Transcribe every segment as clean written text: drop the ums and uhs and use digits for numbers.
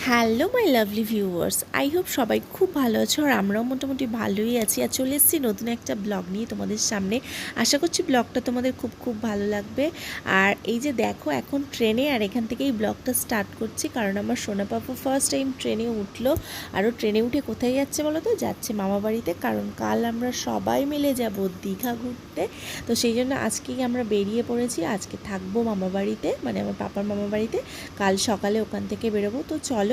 Hello my lovely viewers, I hope সবাই খুব ভালো আছো আর আমরাও মোটামুটি ভালোই আছি। আর চলে এসেছি নতুন একটা ব্লগ নিয়ে তোমাদের সামনে। আশা করছি ব্লগটা তোমাদের খুব ভালো লাগবে। আর এই যে দেখো এখন ট্রেনে, আর এখান থেকেই ব্লগটা স্টার্ট করছি, কারণ আমার সোনা পাপু ফার্স্ট টাইম ট্রেনে উঠলো। আরও ট্রেনে উঠে কোথায় যাচ্ছে বলো তো? যাচ্ছে মামা বাড়িতে, কারণ কাল আমরা সবাই মিলে যাব দীঘা ঘুরতে। তো সেই জন্য আজকেই আমরা বেরিয়ে পড়েছি। আজকে থাকবো মামা বাড়িতে, মানে আমার পাপার মামা বাড়িতে। কাল সকালে ওখান থেকে বেরোবো। তো চলো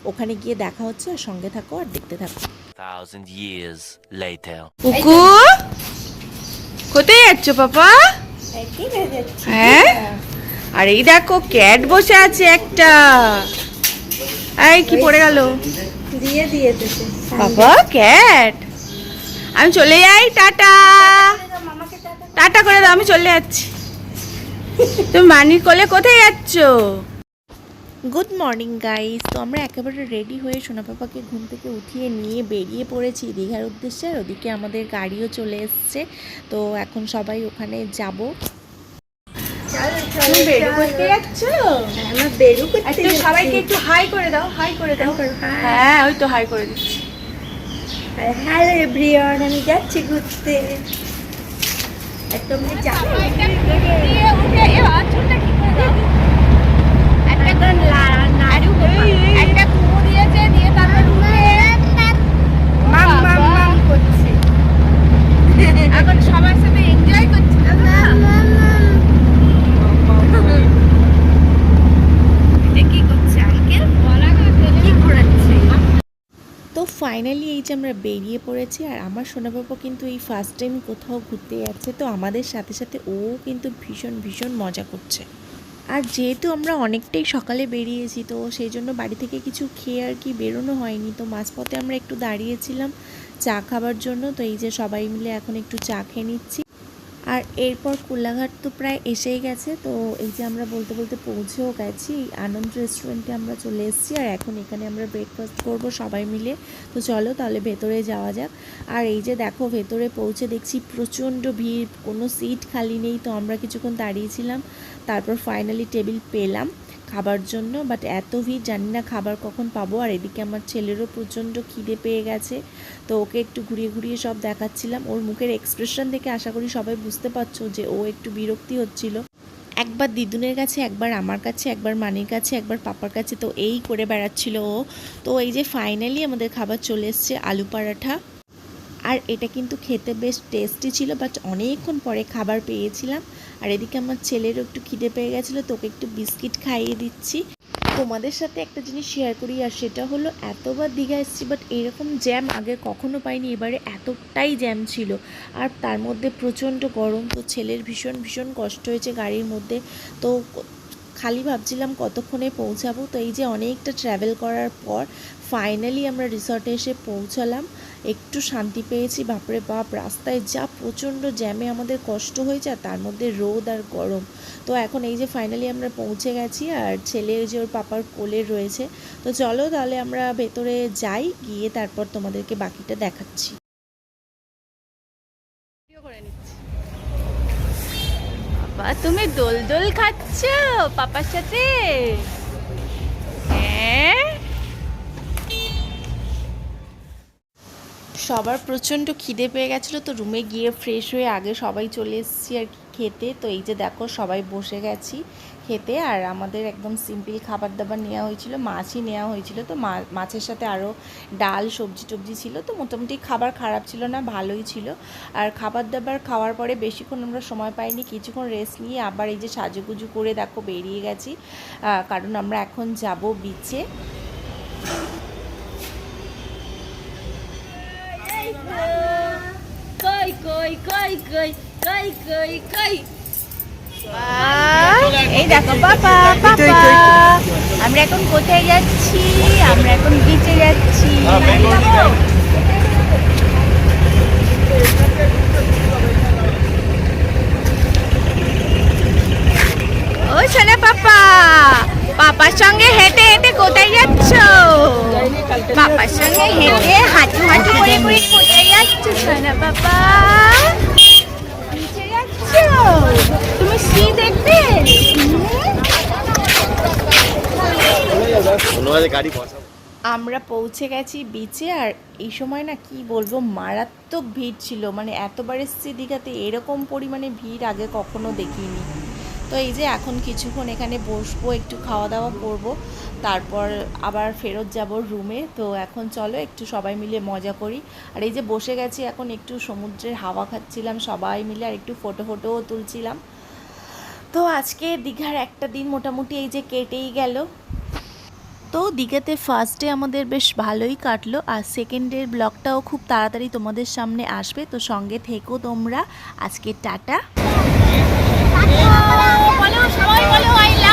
ওখানে গিয়ে দেখা হচ্ছে, আর সঙ্গে থাকো আর দেখতে থাকো। 1,000 years later. কুকু, কোথায় যাচ্ছ পাপা? হ্যাঁ, আর এই দেখো ক্যাট বসে আছে একটা। এই কি পড়ে গেল দিয়ে দিয়েছে বাবা? ক্যাট। আমি চলে যাই, টাটা টাটা করে দাও, আমি চলে যাচ্ছি। তুমি মানির কোলে কোথায় যাচ্ছ? Good morning guys. তো আমরা একেবারে রেডি হয়ে সোনা পাপাকে ঘুম থেকে উঠিয়ে নিয়ে বেরিয়ে পড়েছি দীঘার উদ্দেশ্যে। আর ওদিকে আমাদের গাড়িও চলে এসছে। তো এখন সবাই ওখানে যাব। তুমি বেরু করতে যাচ্ছ? আমরা বেরু করতে একটু সবাইকে একটু হাই করে দাও, হাই করে দাও। হ্যাঁ, ওই তো হাই করে দিচ্ছি। হ্যালো এভরিওয়ান, আমি যাচ্ছি ঘুরতে। একদম এখন সবার সাথে এনজয় করছি। তো ফাইনালি এই যে আমরা বেরিয়ে পড়েছি। আর আমার সোনা পাপা কিন্তু এই ফার্স্ট টাইম কোথাও ঘুরতে যাচ্ছে। তো আমাদের সাথে সাথে ও কিন্তু ভীষণ মজা করছে। আর যেহেতু আমরা অনেকটাই সকালে বেরিয়েছি, তো সেই জন্য বাড়ি থেকে কিছু খেয়ে আর কি বেরোনো হয়নি। তো মাঝপথে আমরা একটু দাঁড়িয়েছিলাম চা খাবার জন্য। তো এই যে সবাই মিলে এখন একটু চা খেয়ে নিচ্ছি। আর এরপর কোলাঘাট তো প্রায় এসেই গেছে। তো এই যে আমরা বলতে বলতে পৌঁছেও গেছি। আনন্দ রেস্টুরেন্টে আমরা চলে এসেছি। আর এখন এখানে আমরা ব্রেকফাস্ট করব সবাই মিলে। তো চলো তাহলে ভেতরে যাওয়া যাক। আর এই যে দেখো ভেতরে পৌঁছে দেখছি প্রচণ্ড ভিড়, কোনো সিট খালি নেই। তো আমরা কিছুক্ষণ দাঁড়িয়েছিলাম, তারপর ফাইনালি টেবিল পেলাম খাবার জন্য। বাট এত ভিড়, জানি না খাবার কখন পাবো। আর এদিকে আমার ছেলেরও প্রচণ্ড খিদে পেয়ে গেছে। তো ওকে একটু ঘুরিয়ে সব দেখাচ্ছিলাম। ওর মুখের এক্সপ্রেশন দেখে আশা করি সবাই বুঝতে পারছো যে ও একটু বিরক্তি হচ্ছিল। একবার দিদুনের কাছে, একবার আমার কাছে, একবার মানির কাছে, একবার পাপার কাছে, তো এই করে বেড়াচ্ছিল ও। তো এই যে ফাইনালি আমাদের খাবার চলে এসছে, আলু পরাঠা। আর এটা কিন্তু খেতে বেশ টেস্টি ছিল, বাট অনেকক্ষণ পরে খাবার পেয়েছিলাম। আর এদিকে আমার ছেলেরও একটু খিদে পেয়ে গেছিলো, তোকে একটু বিস্কিট খাইয়ে দিচ্ছি। তোমাদের সাথে একটা জিনিস শেয়ার করি, আর সেটা হলো এতবার দীঘা এসেছি বাট এরকম জ্যাম আগে কখনো পাইনি। এবারে এতটাই জ্যাম ছিল, আর তার মধ্যে প্রচণ্ড গরম। তো ছেলের ভীষণ কষ্ট হয়েছে গাড়ির মধ্যে। তো খালি ভাবছিলাম কতক্ষণে পৌঁছাবো। তো এই যে অনেকটা ট্র্যাভেল করার পর ফাইনালি আমরা রিসর্টে এসে পৌঁছালাম। একটু শান্তি পেয়েছি। বাপরে বাপ, রাস্তায় যা প্রচণ্ড জ্যামে আমাদের কষ্ট হয়েছে, আর তার মধ্যে রোদ আর গরম। তো এখন এই যে ফাইনালি আমরা পৌঁছে গেছি, আর ছেলে যে ওর পাপার কোলে রয়েছে। তো চলো তাহলে আমরা ভেতরে যাই, গিয়ে তারপর তোমাদেরকে বাকিটা দেখাচ্ছি। বাবা, তুমি দোল দোল খাচ্ছ পাপার সাথে? হ্যাঁ, সবার প্রচণ্ড খিদে পেয়ে গেছিলো। তো রুমে গিয়ে ফ্রেশ হয়ে আগে সবাই চলে এসেছি আর কি খেতে। তো এই যে দেখো সবাই বসে গেছি খেতে। আর আমাদের একদম সিম্পল খাবার দাবার নেওয়া হয়েছিল, মাছই নেওয়া হয়েছিল। তো মাছের সাথে আরও ডাল সবজি টবজি ছিল। তো মোটামুটি খাবার খারাপ ছিল না, ভালোই ছিল। আর খাবার দাবার খাওয়ার পরে বেশিক্ষণ আমরা সময় পাইনি, কিছুক্ষণ রেস্ট নিয়ে আবার এই যে সাজুগুজু করে দেখো বেরিয়ে গেছি, কারণ আমরা এখন যাব বিচে। এই দেখো পাপা, আমরা এখন কোথায় যাচ্ছি? আমরা এখন বিচে যাচ্ছি। ও সোনা পাপা, পাপার সঙ্গে হেঁটে হেঁটে কোথায় যাচ্ছ? পাপার সঙ্গে হেঁটে হাঁটু করে কোথায় যাচ্ছ সোনা পাপা? নিচে যাচ্ছ? তুমি সি দেখবে? তোমাদের গাড়ি বসাবো। আমরা পৌঁছে গেছি বিচে, আর এই সময় না কি বলবো, মারাত্মক ভিড় ছিল। মানে এতবার এসেছি দীঘাতে, এরকম পরিমাণে ভিড় আগে কখনো দেখিনি। তো এই যে এখন কিছুক্ষণ এখানে বসবো, একটু খাওয়া দাওয়া করব, তারপর আবার ফেরত যাব রুমে। তো এখন চলো একটু সবাই মিলে মজা করি। আর এই যে বসে গেছি এখন, একটু সমুদ্রের হাওয়া খাচ্ছিলাম সবাই মিলে, আর একটু ফটোও তুলছিলাম। তো আজকে দীঘার একটা দিন মোটামুটি এই যে কেটেই গেল। তো দীঘাতে ফার্স্ট ডে আমাদের বেশ ভালোই কাটলো, আর সেকেন্ড ডের ব্লগটাও খুব তাড়াতাড়ি তোমাদের সামনে আসবে। তো সঙ্গে থেকো তোমরা। আজকে টাটা। বলো সবাই বলো আই লাভ